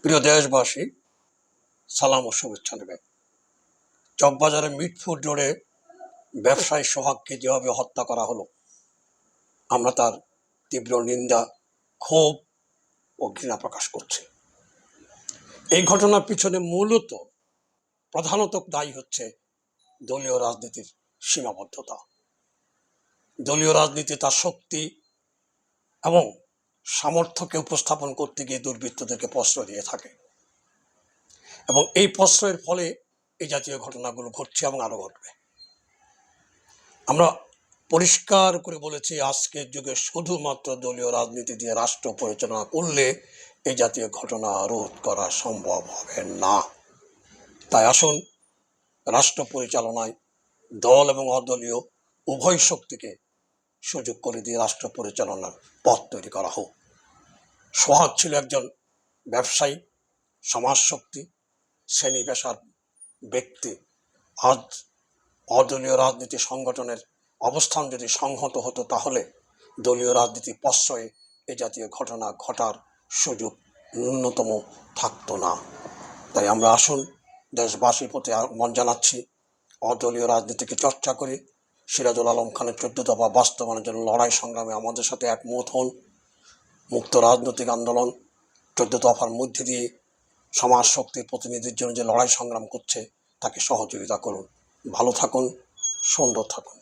প্রিয় দেশবাসী, সালাম ও শুভেচ্ছা নেবেন। চকবাজারে মিটফুড রোডে ব্যবসায়ী সোহাগকে যেভাবে হত্যা করা হলো, আমরা তার তীব্র নিন্দা, ক্ষোভ ও ঘৃণা প্রকাশ করছি। এই ঘটনার পিছনে প্রধানত দায়ী হচ্ছে দলীয় রাজনীতির সীমাবদ্ধতা। দলীয় রাজনীতি তার শক্তি এবং সামর্থ্যকে উপস্থাপন করতে গিয়ে দুর্বৃত্তদেরকে প্রশ্রয় দিয়ে থাকে এবং এই প্রশ্রয়ের ফলে এই জাতীয় ঘটনাগুলো ঘটছে এবং আরো ঘটবে। আমরা পরিষ্কার করে বলেছি, আজকের যুগে শুধুমাত্র দলীয় রাজনীতি দিয়ে রাষ্ট্র পরিচালনা করলে এই জাতীয় ঘটনা রোধ করা সম্ভব হবে না। তাই আসুন, রাষ্ট্র পরিচালনায় দল এবং অদলীয় উভয় শক্তিকে সুযোগ করে দিয়ে রাষ্ট্র পরিচালনার পথ তৈরি করা হোক। সোহাগ ছিল একজন ব্যবসায়ী, সমাজ শক্তি, শ্রেণী পেশার ব্যক্তি। আজ অদলীয় রাজনীতি সংগঠনের অবস্থান যদি সংহত হতো, তাহলে দলীয় রাজনীতি প্রশ্রয়ে এ জাতীয় ঘটনা ঘটার সুযোগ ন্যূনতম থাকতো না। তাই আমরা আসুন, দেশবাসীর প্রতি আহ্বান জানাচ্ছি, অদলীয় রাজনীতিকে চর্চা করে সিরাজুল আলম খানের 14 দফা বাস্তবায়নের জন্য লড়াই সংগ্রামে আমাদের সাথে একমত হন। মুক্ত রাজনৈতিক আন্দোলন 14 দফার মধ্যে দিয়ে সমাজ শক্তির প্রতিনিধির জন্য যে লড়াই সংগ্রাম করছে, তাকে সহযোগিতা করুন। ভালো থাকুন, সুন্দর থাকুন।